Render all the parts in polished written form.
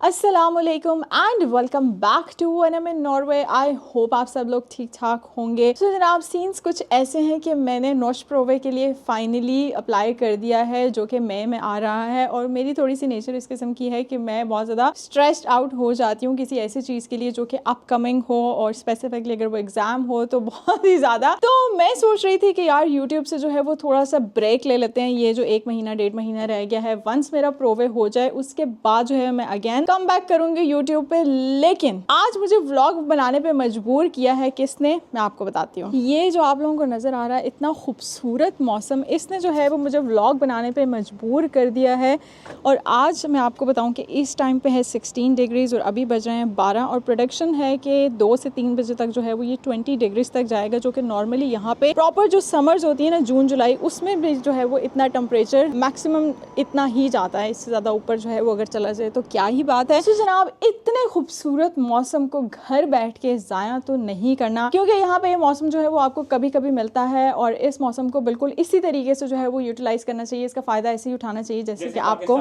अस्सलामुअलैकुम and welcome back to NM in Norway. I hope आप सब लोग ठीक ठाक होंगे। तो जनाब सीन्स कुछ ऐसे हैं कि मैंने नोश प्रोवे के लिए फाइनली अप्लाई कर दिया है, जो कि मई में आ रहा है। और मेरी थोड़ी सी नेचर इस किस्म की है कि मैं बहुत ज़्यादा स्ट्रेस्ड आउट हो जाती हूँ किसी ऐसी चीज़ के लिए जो कि अपकमिंग हो, और स्पेसिफिकली अगर वो एग्ज़ाम हो तो बहुत ही ज़्यादा। तो मैं सोच रही थी कि यार यूट्यूब से जो है वो थोड़ा सा ब्रेक ले लेते हैं। ये जो 1 महीना 1.5 महीना रह गया है, वंस मेरा प्रोवे हो जाए उसके बाद जो है मैं अगेन कम बैक करूंगी यूट्यूब पे। लेकिन आज मुझे व्लॉग बनाने पे मजबूर किया है किसने, मैं आपको बताती हूँ। ये जो आप लोगों को नजर आ रहा है इतना खूबसूरत मौसम, इसने जो है वो मुझे व्लॉग बनाने पे मजबूर कर दिया है। और आज मैं आपको बताऊं कि इस टाइम पे है 16 डिग्रीज और अभी बज रहे हैं 12, और प्रोडक्शन है कि 2 से 3 बजे तक जो है वो ये 20 डिग्रीज तक जाएगा, जो कि नॉर्मली यहाँ पे प्रॉपर जो समर्स होती है ना, जून जुलाई, उसमें भी जो है वो इतना टेम्परेचर मैक्सिमम इतना ही जाता है। इससे ज़्यादा ऊपर जो है वो अगर चला जाए तो क्या ही बात है। तो जनाब इतने खूबसूरत मौसम को घर बैठ के ज़ाया तो नहीं करना, क्योंकि यहाँ पे ये मौसम जो है वो आपको कभी कभी मिलता है, और इस मौसम को बिल्कुल इसी तरीके से जो है वो यूटिलाइज करना चाहिए। इसका फ़ायदा ऐसे ही उठाना चाहिए जैसे कि आपको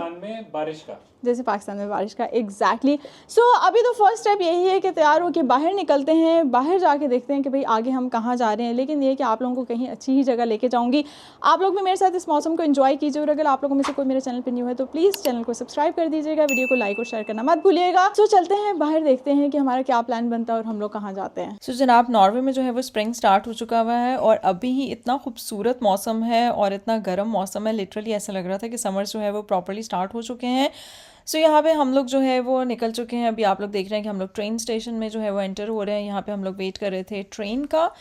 जैसे पाकिस्तान में बारिश का एग्जैक्टली। सो अभी तो फर्स्ट स्टेप यही है कि तैयार होकर बाहर निकलते हैं, बाहर जाके देखते हैं कि भाई आगे हम कहाँ जा रहे हैं। लेकिन ये कि आप लोगों को कहीं अच्छी ही जगह लेके जाऊंगी। आप लोग भी मेरे साथ इस मौसम को एंजॉय कीजिए, और अगर आप लोगों में से कोई मेरे चैनल पर न्यू है तो प्लीज़ चैनल को सब्सक्राइब कर दीजिएगा, वीडियो को लाइक और शेयर करना मत भूलिएगा। सो चलते हैं बाहर, देखते हैं कि हमारा क्या प्लान बनता है और हम लोग कहाँ जाते हैं। सो जनाब नॉर्वे में जो है वो स्प्रिंग स्टार्ट हो चुका हुआ है, और अभी ही इतना खूबसूरत मौसम है और इतना गर्म मौसम है। लिटरली ऐसा लग रहा था कि समर्स जो है वो प्रॉपर्ली स्टार्ट हो चुके हैं। सो यहाँ पे हम लोग जो है वो निकल चुके हैं। अभी आप लोग देख रहे हैं कि हम लोग ट्रेन स्टेशन में जो है वो एंटर हो रहे हैं। यहाँ पे हम लोग वेट कर रहे थे ट्रेन का,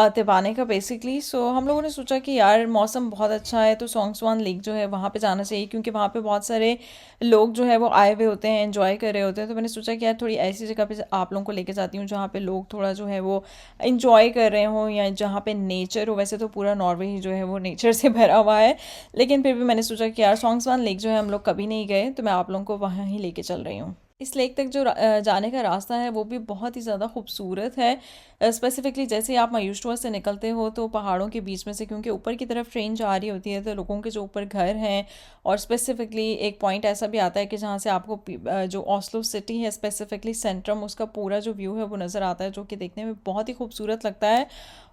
तिबाने का बेसिकली। सो हम लोगों ने सोचा कि यार मौसम बहुत अच्छा है तो सोंगसवान लेक जो है वहाँ पे जाना चाहिए, क्योंकि वहाँ पे बहुत सारे लोग जो है वो आए हुए होते हैं, एंजॉय कर रहे होते हैं। तो मैंने सोचा कि यार थोड़ी ऐसी जगह पे आप लोगों को लेके जाती हूँ जहाँ पे लोग थोड़ा जो है वो इंजॉय कर रहे हों, या जहाँ पे नेचर हो। वैसे तो पूरा नॉर्वे ही जो है वो नेचर से भरा हुआ है, लेकिन फिर भी मैंने सोचा कि यार सोंगसवान लेक जो है हम लोग कभी नहीं गए, तो मैं आप लोगों को वहाँ ही लेके चल रही हूँ। इस लेक तक जो जाने का रास्ता है वो भी बहुत ही ज़्यादा खूबसूरत है। स्पेसिफिकली जैसे ही आप मायूश्टवा से निकलते हो तो पहाड़ों के बीच में से, क्योंकि ऊपर की तरफ ट्रेन जा रही होती है, तो लोगों के जो ऊपर घर हैं, और स्पेसिफिकली एक पॉइंट ऐसा भी आता है कि जहाँ से आपको जो ओस्लो सिटी है स्पेसिफिकली सेंट्रम, उसका पूरा जो व्यू है वो नज़र आता है, जो कि देखने में बहुत ही खूबसूरत लगता है।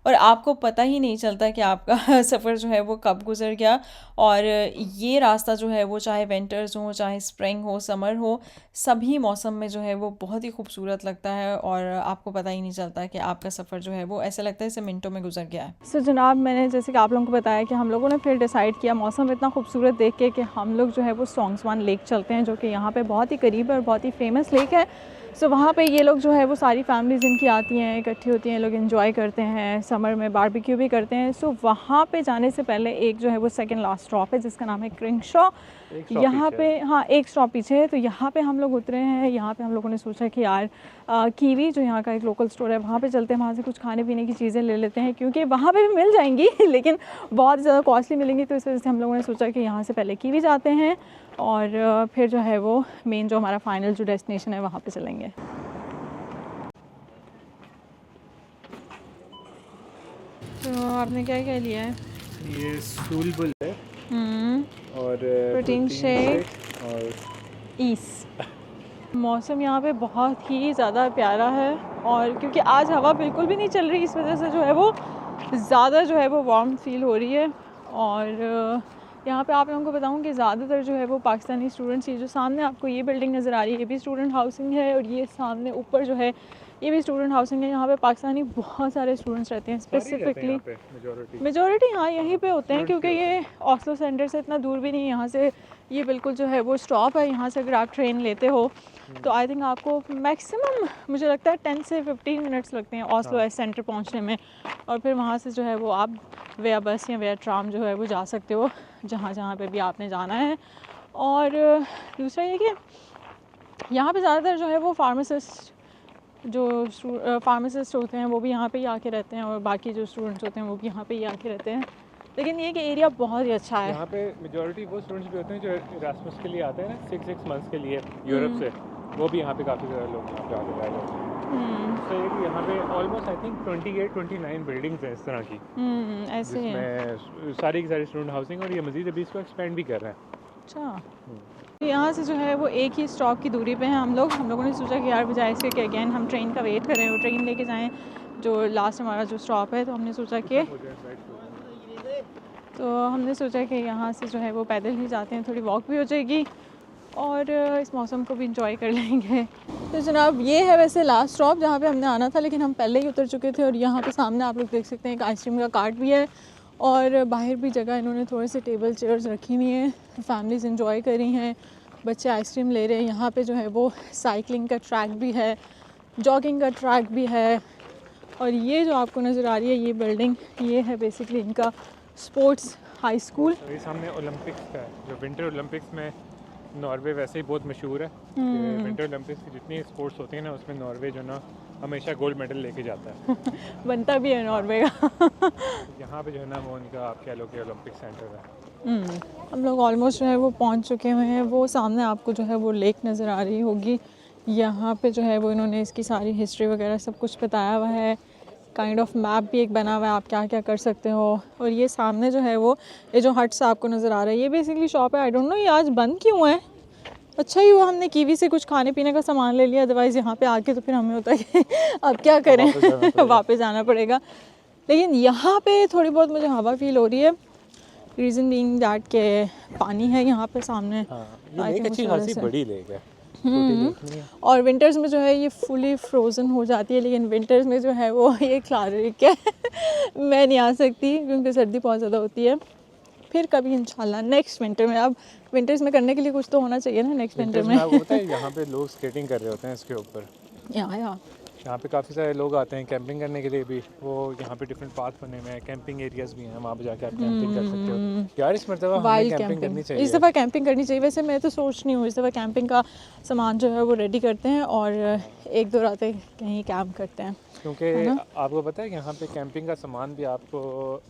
और आपको पता ही नहीं चलता कि आपका सफ़र जो है वो कब गुजर गया। और ये रास्ता जो है वो चाहे विंटर्स हो, चाहे स्प्रिंग हो, समर हो, सभी मौसम में जो है वो बहुत ही खूबसूरत लगता है, और आपको पता ही नहीं चलता कि आपका सफ़र जो है वो ऐसा लगता है जैसे मिनटों में गुजर गया है। सो जनाब मैंने जैसे कि आप लोगों को बताया कि हम लोगों ने फिर डिसाइड किया मौसम इतना खूबसूरत देख के कि हम लोग जो है वो सोंगसवान लेक चलते हैं, जो कि यहाँ पे बहुत ही करीब है और बहुत ही फेमस लेक है। सो वहाँ पे ये लोग जो है वो सारी फैमिलीज़ इनकी आती हैं, इकट्ठी होती हैं, लोग एंजॉय करते हैं, समर में बारबेक्यू भी करते हैं। सो वहाँ पे जाने से पहले एक जो है वो सेकंड लास्ट स्टॉप है जिसका नाम है क्रिंगशॉ। यहाँ पे हाँ एक स्टॉप पीछे है, तो यहाँ पे हम लोग उतरे हैं। यहाँ पे हम लोगों ने सोचा कि यार कीवी जो यहाँ का एक लोकल स्टोर है वहाँ पे चलते हैं, वहाँ से कुछ खाने पीने की चीज़ें ले लेते हैं, क्योंकि वहाँ पे भी मिल जाएंगी लेकिन बहुत ज़्यादा कॉस्टली मिलेंगी। तो इस वजह से हम लोगों ने सोचा कि यहाँ से पहले कीवी जाते हैं, और फिर जो है वो मेन जो हमारा फाइनल जो डेस्टिनेशन है वहाँ पर चलेंगे। तो आपने क्या क्या लिया है? ये सूलबुल है और प्रोटीन शेक और ईस। मौसम यहाँ पे बहुत ही ज़्यादा प्यारा है, और क्योंकि आज हवा बिल्कुल भी नहीं चल रही, इस वजह से जो है वो ज़्यादा जो है वो वार्म फील हो रही है। और यहाँ पे आप लोगों को बताऊँ कि ज़्यादातर जो है वो पाकिस्तानी स्टूडेंट्स, ये जो सामने आपको ये बिल्डिंग नज़र आ रही है ये भी स्टूडेंट हाउसिंग है, और ये सामने ऊपर जो है ये भी स्टूडेंट हाउसिंग है। यहाँ पे पाकिस्तानी बहुत सारे स्टूडेंट्स रहते हैं, स्पेसिफिकली मेजॉरिटी हाँ यहीं पे होते हैं, क्योंकि ये ओस्लो सेंटर से इतना दूर भी नहीं है। यहाँ से ये बिल्कुल जो है वो स्टॉप है, यहाँ से अगर आप ट्रेन लेते हो तो आई थिंक आपको मैक्सिमम मुझे लगता है 10 से 15 मिनट्स लगते हैं ओस्लो एस सेंटर पहुँचने में। और फिर वहाँ से जो है वो आप वेया बस या वेया ट्राम जो है वो जा सकते हो जहाँ जहाँ पे भी आपने जाना है। और दूसरा ये कि यहाँ पे ज़्यादातर जो है वो फार्मासिस्ट होते हैं वो भी यहाँ पे ही आके रहते हैं, और बाकी जो स्टूडेंट्स होते हैं वो भी यहाँ पे ही आके रहते हैं। लेकिन ये कि एरिया बहुत ही अच्छा है। यहाँ पे मेजॉरिटी वो स्टूडेंट्स भी होते हैं जो इरास्मस के लिए आते हैं ना 6 मंथ्स के लिए यूरोप से, वो भी यहाँ पे काफ़ी ज़्यादा लोग यहाँ पे आके रह जाते हैं। तो ये कि यहाँ पे ऑलमोस्ट आई थिंक 28-29 बिल्डिंग्स हैं इस तरह की, ऐसे हैं जिसमें सारी की सारी स्टूडेंट हाउसिंग, और ये मज़ीद अभी इसको एक्सपेंड भी कर रहे हैं। अच्छा, यहाँ से जो है वो एक ही स्टॉप की दूरी पे हैं हम लोगों ने सोचा कि यार बजाय इसके कि अगेन हम ट्रेन का वेट करें और ट्रेन लेके जाएं जो लास्ट हमारा जो स्टॉप है, तो हमने सोचा कि यहाँ से जो है वो पैदल ही जाते हैं, थोड़ी वॉक भी हो जाएगी और इस मौसम को भी इंजॉय कर लेंगे। तो जनाब ये है वैसे लास्ट स्टॉप जहाँ पे हमने आना था, लेकिन हम पहले ही उतर चुके थे। और यहाँ पे सामने आप लोग देख सकते हैं एक आइसक्रीम का कार्ट भी है और बाहर भी जगह इन्होंने थोड़े से टेबल चेयर्स रखी हुई हैं, फैमिलीज़ इंजॉय कर रही हैं, बच्चे आइसक्रीम ले रहे हैं। यहाँ पे जो है वो साइकिलिंग का ट्रैक भी है, जॉगिंग का ट्रैक भी है। और ये जो आपको नज़र आ रही है ये बिल्डिंग, ये है बेसिकली इनका स्पोर्ट्स हाई स्कूल। ये सामने ओलंपिक्स का है, जो विंटर ओलंपिक्स में नॉर्वे वैसे ही बहुत मशहूर है। विंटर ओलंपिक्स की जितनी स्पोर्ट्स होती हैं ना उसमें नॉर्वे जो ना हमेशा गोल्ड मेडल लेके जाता है। बनता भी है नॉर्वे का। यहाँ पे जो है ना वो उनका आप कह लो कि ओलंपिक सेंटर है। हम लोग ऑलमोस्ट जो है वो पहुँच चुके हुए हैं। वो सामने आपको जो है वो लेक नज़र आ रही होगी। यहाँ पे जो है वो इन्होंने इसकी सारी हिस्ट्री वगैरह सब कुछ बताया हुआ है। काइंड ऑफ मैप भी एक बना हुआ है, आप क्या क्या कर सकते हो। और ये सामने जो है वो ये जो हट्स आपको नज़र आ रहा है ये बेसिकली शॉप है। आई डोंट नो ये आज बंद क्यों है। अच्छा ही हुआ हमने कीवी से कुछ खाने पीने का सामान ले लिया, अदरवाइज़ यहाँ पे आके तो फिर हमें होता है कि अब क्या करें, वापस जाना पड़ेगा। लेकिन यहाँ पे थोड़ी बहुत मुझे हवा फील हो रही है, रीज़न बीइंग दैट के पानी है यहाँ पे सामने। ये लेक अच्छी खासी बड़ी लेक है। और विंटर्स में जो है ये फुली फ्रोज़न हो जाती है, लेकिन विंटर्स में जो है वो ये क्लारिक है। मैं नहीं आ सकती क्योंकि सर्दी बहुत ज़्यादा होती है। फिर कभी इंशाल्लाह नेक्स्ट विंटर में। अब विंटर्स में करने के लिए कुछ तो होना चाहिए ना नेक्स्ट विंटर में। आपको पता है यहाँ पे लोग स्केटिंग कर रहे होते हैं इसके ऊपर। यहाँ पे काफ़ी सारे लोग आते हैं कैंपिंग करने के लिए भी। वो यहाँ पे डिफरेंट पाथ बने हुए हैं, कैंपिंग एरियाज भी हैं, वहाँ पे जाके आप कैंपिंग कर सकते हो। यार इस मरतबा हमें कैंपिंग करनी चाहिए। इस दफ़ा कैंपिंग करनी चाहिए। वैसे मैं तो सोच नहीं हूँ, इस दफ़ा कैंपिंग का सामान जो है वो रेडी करते हैं और एक दो रातें कहीं कैंप करते हैं। क्योंकि आपको पता है यहाँ पे कैंपिंग का सामान भी आपको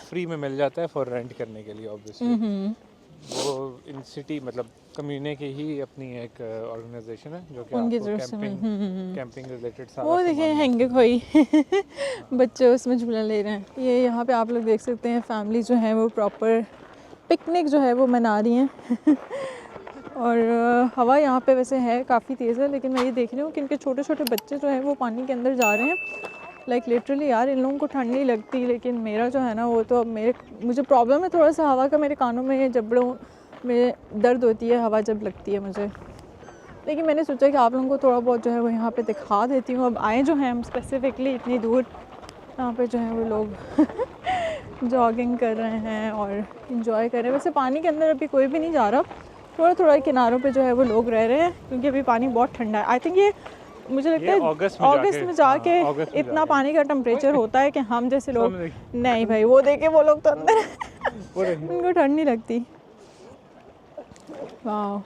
फ्री में मिल जाता है फॉर रेंट करने के लिए। ऑब्वियसली वो इन सिटी मतलब कम्युनिटी की ही अपनी एक ऑर्गेनाइजेशन है जो कि आपको कैंपिंग रिलेटेड सारा वो देखिए हैंगे खोई बच्चे उसमें झूला ले रहे हैं। ये यहाँ पे आप लोग देख सकते हैं फैमिली जो है वो प्रॉपर पिकनिक जो है वो मना रही हैं। और हवा यहाँ पे वैसे है काफ़ी तेज़ है, लेकिन मैं ये देख रही हूँ कि इनके छोटे छोटे बच्चे जो हैं वो पानी के अंदर जा रहे हैं। लाइक लिटरली यार इन लोगों को ठंड नहीं लगती, लेकिन मेरा जो है ना वो तो अब मुझे प्रॉब्लम है थोड़ा सा हवा का। मेरे कानों में जबड़ों में दर्द होती है हवा जब लगती है मुझे। लेकिन मैंने सोचा कि आप लोगों को थोड़ा बहुत जो है वो यहाँ पे दिखा देती हूँ। अब आए जो हैं हम स्पेसिफ़िकली इतनी दूर, यहाँ पे जो है वो लोग जॉगिंग कर रहे हैं और इन्जॉय कर रहे हैं। वैसे पानी के अंदर अभी कोई भी नहीं जा रहा, थोड़ा थोड़ा किनारों पे जो है वो लोग रह रहे हैं क्योंकि अभी पानी बहुत ठंडा है। आई थिंक ये मुझे लगता है अगस्त में जाके इतना पानी का टेम्परेचर होता है कि हम जैसे लोग नहीं भाई वो देखे वो लोग तो अंदर उनको ठंड नहीं लगती। वाह।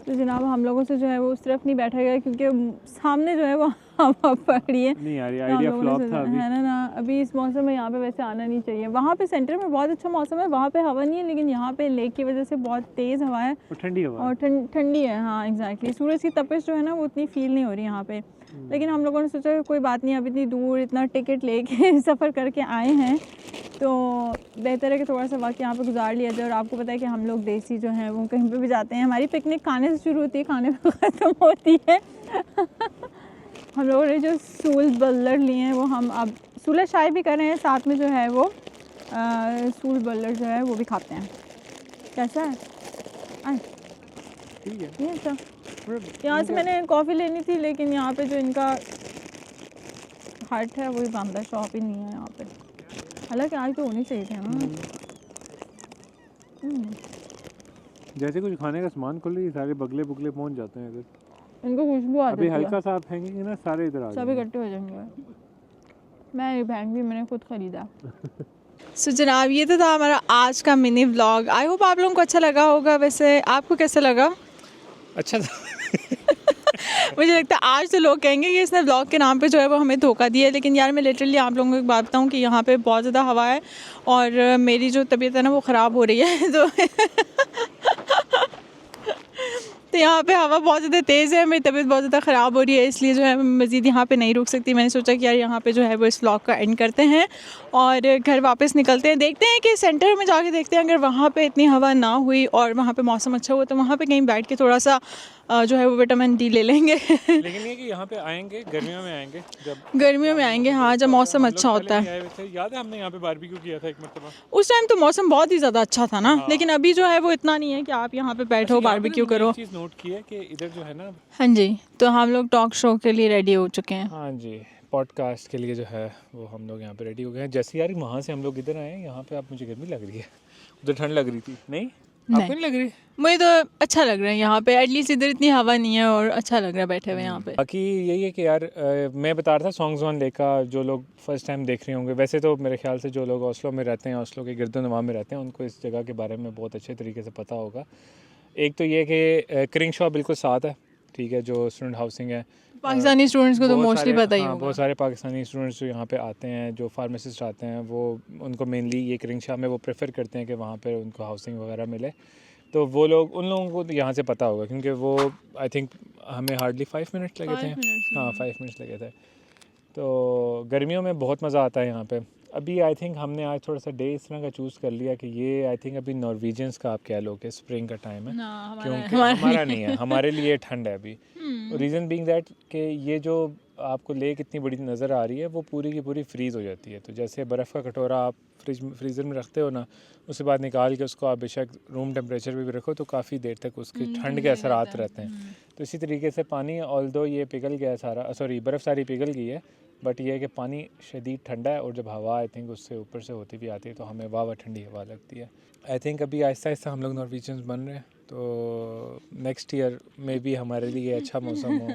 तो जनाब हम लोगों से जो है वो उस तरफ नहीं बैठा गया क्योंकि सामने जो है वो हवा पड़ रही है। नहीं यार, ये आइडिया फ्लॉप था अभी। है ना अभी इस मौसम में यहाँ पे वैसे आना नहीं चाहिए। वहाँ पे सेंटर में बहुत अच्छा मौसम है, वहाँ पे हवा नहीं है, लेकिन यहाँ पे लेक की वजह से बहुत तेज़ हवा है और ठंडी हवा और ठंडी है। हाँ एग्जैक्टली। सूरज की तपिश जो है ना वो उतनी फील नहीं हो रही यहाँ पे। लेकिन हम लोगों ने सोचा कोई बात नहीं, अब इतनी दूर इतना टिकट लेके सफ़र करके आए हैं तो बेहतर है कि थोड़ा सा वक्त यहाँ पे गुजार लिया जाए। और आपको पता है कि हम लोग देसी जो हैं वो कहीं पे भी जाते हैं, हमारी पिकनिक खाने से शुरू होती है, खाने पे ख़त्म होती है। हम लोगों ने जो सूल बल्लर लिए हैं वो हम अब सूला शाही भी कर रहे हैं, साथ में जो है वो सूल बल्लर जो है वो भी खाते हैं। कैसा है? ठीक है। ये अच्छा। यहाँ से मैंने कॉफ़ी लेनी थी, लेकिन यहाँ पे जो इनका हट है वही बंद है, शॉप ही नहीं है यहाँ पे। हालांकि आज तो होनी चाहिए थी ना। जैसे कुछ खाने का सामान खुल रही है सारे बगले बुगले पहुंच जाते हैं इधर। इनको खुशबू आती है। अभी हल्का सा आप फेंकेंगे ना सारे इधर आ जाएंगे, सभी इकट्ठे हो जाएंगे। मैं ये बैंक भी मैंने खुद ख़रीदा। सो जनाब ये तो था हमारा आज का मिनी व्लॉग। आई होप आप लोगों को अच्छा लगा होगा। वैसे आपको कैसा लगा? अच्छा था। मुझे लगता है आज तो लोग कहेंगे कि इसने व्लॉग के नाम पे जो है वो हमें धोखा दिया है, लेकिन यार मैं लिटरली आप लोगों को एक बात बताऊँ कि यहाँ पे बहुत ज़्यादा हवा है और मेरी जो तबीयत है ना वो ख़राब हो रही है तो यहाँ पे हवा बहुत ज़्यादा तेज़ है, मेरी तबीयत बहुत ज़्यादा ख़राब हो रही है, इसलिए जो है मैं मज़ीद यहाँ पे नहीं रुक सकती। मैंने सोचा कि यार यहाँ पे जो है वो इस व्लॉग का एंड करते हैं और घर वापस निकलते हैं। देखते हैं कि सेंटर में जाके देखते हैं, अगर वहाँ पे इतनी हवा ना हुई और वहाँ पे मौसम अच्छा हुआ तो वहाँ पे कहीं बैठ के थोड़ा सा जो है वो विटामिन डी ले लेंगे। लेकिन ये कि यहाँ पे आएंगे गर्मियों में आएंगे, जब गर्मियों में आएंगे, हाँ, जब मौसम अच्छा होता है। याद है हमने यहाँ पे बारबेक्यू किया था एक मरतबा। उस टाइम तो मौसम बहुत ही ज़्यादा अच्छा था ना, लेकिन अभी जो है वो इतना नहीं है कि आप यहाँ पे बैठो बारबेक्यू करो। एक चीज़ नोट की है कि इधर जो है ना, हाँ जी, तो हम लोग टॉक शो के लिए रेडी हो चुके हैं। हाँ जी, पॉडकास्ट के लिए जो है वो हम लोग यहाँ पे रेडी हो गए हैं। जैसे यार वहाँ से हम लोग इधर आए हैं, यहाँ पे आप मुझे गर्मी लग रही है, उधर ठंड लग रही थी। नहीं आपको नहीं लग रही? मुझे तो अच्छा लग रहा है यहाँ पे, एटलीस्ट इधर इतनी हवा नहीं है और अच्छा लग रहा है बैठे हुए यहाँ पे। बाकी यही है कि यार मैं बता रहा था सोंग्सवान लेक का, जो लोग फर्स्ट टाइम देख रहे होंगे, वैसे तो मेरे ख्याल से जो लोग ओस्लो में रहते हैं, ओस्लो के गिरदोनवा में रहते हैं, उनको इस जगह के बारे में बहुत अच्छे तरीके से पता होगा। एक तो ये कि क्रिंगशॉ बिल्कुल साथ है, ठीक है, जो स्टूडेंट हाउसिंग है। पाकिस्तानी स्टूडेंट्स को तो मोस्टली पता ही होगा। बहुत सारे पाकिस्तानी स्टूडेंट्स जो यहाँ पे आते हैं, जो फार्मासिस्ट आते हैं, वो उनको मेनली ये क्रिंगशॉ में वो प्रेफर करते हैं कि वहाँ पर उनको हाउसिंग वगैरह मिले। तो वो लोग, उन लोगों को तो यहाँ से पता होगा, क्योंकि वो आई थिंक हमें हार्डली 5 मिनट लगे थे। हाँ 5 मिनट लगे थे। तो गर्मियों में बहुत मज़ा आता है यहाँ पे। अभी आई थिंक हमने आज थोड़ा सा डे इस तरह का चूज़ कर लिया कि ये आई थिंक अभी नॉर्वेजियंस का आप कह लो कि स्प्रिंग का टाइम है, क्योंकि हमारा नहीं है, हमारे लिए ठंड है अभी। रीज़न बीइंग दैट कि ये जो आपको लेक इतनी बड़ी नज़र आ रही है, वो पूरी की पूरी फ्रीज़ हो जाती है। तो जैसे बर्फ़ का कटोरा आप फ्रीज़र में रखते हो ना, उसके बाद निकाल के उसको आप बेशक रूम टेम्परेचर पे भी रखो तो काफ़ी देर तक उसकी ठंड के असरात रहते हैं। तो इसी तरीके से पानी, ऑल्दो ये पिघल गया सारा, सॉरी बर्फ़ सारी पिघल गई है, बट ये है कि पानी शदीद ठंडा है, और जब हवा आई थिंक उससे ऊपर से होती भी आती है तो हमें वाह ठंडी हवा लगती है। आई थिंक अभी आहिस्ता आहिस्ता हम लोग नॉर्वेजियंस बन रहे हैं, तो नेक्स्ट ईयर में भी हमारे लिए अच्छा मौसम हो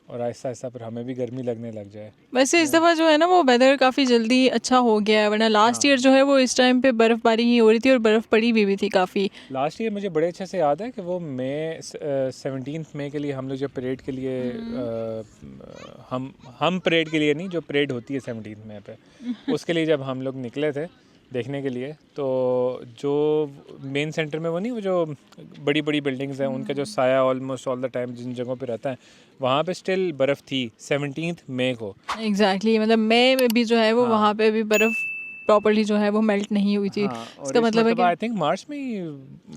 और आहिस्ता आहिस्ता पर हमें भी गर्मी लगने लग जाए। वैसे इस दफ़ा जो है ना वो वेदर काफ़ी जल्दी अच्छा हो गया है, वरना लास्ट ईयर जो है वो इस टाइम पे बर्फ़बारी ही हो रही थी और बर्फ़ पड़ी भी थी काफ़ी। लास्ट ईयर मुझे बड़े अच्छे से याद है कि वो 17 मई के लिए हम लोग जब परेड के लिए हम परेड के लिए नहीं, जो परेड होती है 17 मई पे, उसके लिए जब हम लोग निकले थे देखने के लिए, तो जो मेन सेंटर में वो नहीं, वो जो बड़ी बड़ी बिल्डिंग्स हैं, उनका जो साया ऑलमोस्ट ऑल द टाइम जिन जगहों पे रहता है, वहाँ पे स्टिल बर्फ़ थी 17 मई को। एग्जैक्टली, मतलब मई में भी जो है वो वहाँ पे भी बर्फ़ प्रॉपर्ली जो है वो मेल्ट नहीं हुई थी। इसका मतलब है कि आई थिंक मार्च में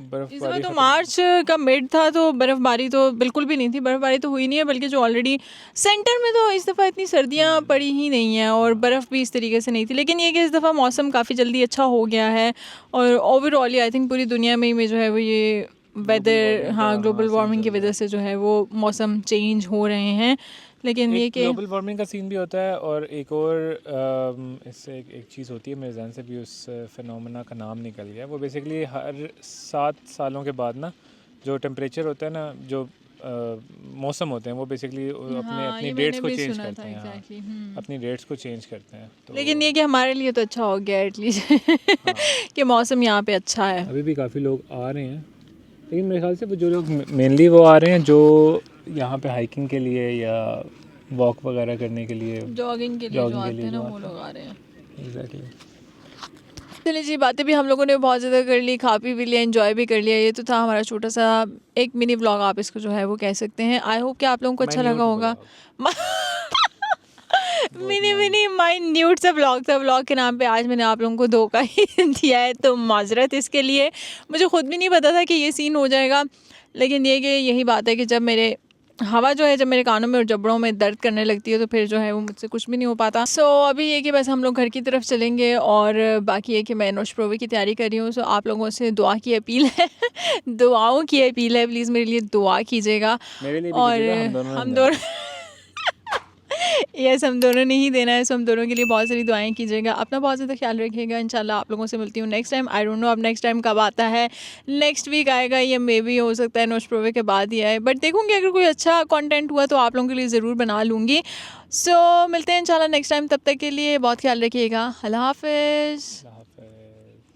बर्फ़बारी, तो मार्च का मिड था, तो बर्फ़बारी तो बिल्कुल भी नहीं थी, बर्फ़बारी तो हुई नहीं है, बल्कि जो ऑलरेडी सेंटर में तो इस दफ़ा इतनी सर्दियाँ पड़ी ही नहीं हैं और बर्फ़ भी इस तरीके से नहीं थी। लेकिन ये कि इस दफ़ा मौसम काफ़ी जल्दी अच्छा हो गया है और ओवरऑल आई थिंक पूरी दुनिया में जो है वो ये वेदर, हाँ, ग्लोबल वार्मिंग की वजह से जो है वो मौसम चेंज हो रहे हैं। लेकिन ये कि ग्लोबल वार्मिंग का सीन भी होता है, और एक और इससे एक चीज़ होती है, मेरे ज़हन से भी उस फिनोमेना का नाम निकल गया। वो बेसिकली हर 7 सालों के बाद ना जो टेम्परेचर होता है ना, जो मौसम होते हैं, वो बेसिकली अपनी डेट्स को चेंज करते हैं। अपनी डेट्स को चेंज करते हैं। तो लेकिन ये कि हमारे लिए तो अच्छा हो गया एटलीस्ट कि मौसम यहाँ पे अच्छा है। अभी भी काफ़ी लोग आ रहे हैं, लेकिन मेरे ख्याल से वो जो लोग मेनली वो आ रहे हैं जो यहाँ पे हाइकिंग के लिए या वॉक वगैरह करने के लिए, जॉगिंग के लिए जो आते हैं ना, वो लोग आ रहे हैं। एग्जैक्टली। चलिए जी, बातें भी हम लोगों ने बहुत ज़्यादा कर ली, खा पी भी लिया, एंजॉय भी कर लिया। ये तो था हमारा छोटा सा एक मिनी व्लॉग, आप इसको जो है वो कह सकते हैं। आई होप कि आप लोगों को अच्छा लगा होगा। मिनी माइन्यूट सा व्लॉग था। व्लॉग के नाम पे आज मैंने आप लोगों को धोखा ही दिया है, तो माजरत इसके लिए। मुझे खुद भी नहीं पता था कि ये सीन हो जाएगा, लेकिन ये कि यही बात है कि जब मेरे हवा जो है जब मेरे कानों में और जबड़ों में दर्द करने लगती है तो फिर जो है वो मुझसे कुछ भी नहीं हो पाता। सो अभी ये कि बस हम लोग घर की तरफ चलेंगे, और बाकी ये कि मैं नोश प्रोवे की तैयारी कर रही हूँ। सो आप लोगों से दुआ की अपील है दुआओं की अपील है, प्लीज़ मेरे लिए दुआ कीजिएगा। और हम दोनों यस, हम दोनों ने ही देना है, सो हम दोनों के लिए बहुत सारी दुआएं कीजिएगा। अपना बहुत ज़्यादा ख्याल रखिएगा। इंशाल्लाह आप लोगों से मिलती हूँ next time. I don't know अब नेक्स्ट टाइम कब आता है, नेक्स्ट वीक आएगा या मे भी हो सकता है नोश प्रोवे के बाद ही आए, बट देखूँगी अगर कोई अच्छा कंटेंट हुआ तो आप लोगों के लिए ज़रूर बना लूँगी। सो मिलते हैं इंशाल्लाह नेक्स्ट टाइम, तब तक के लिए बहुत ख्याल रखिएगा। अल्लाह हाफ़िज़।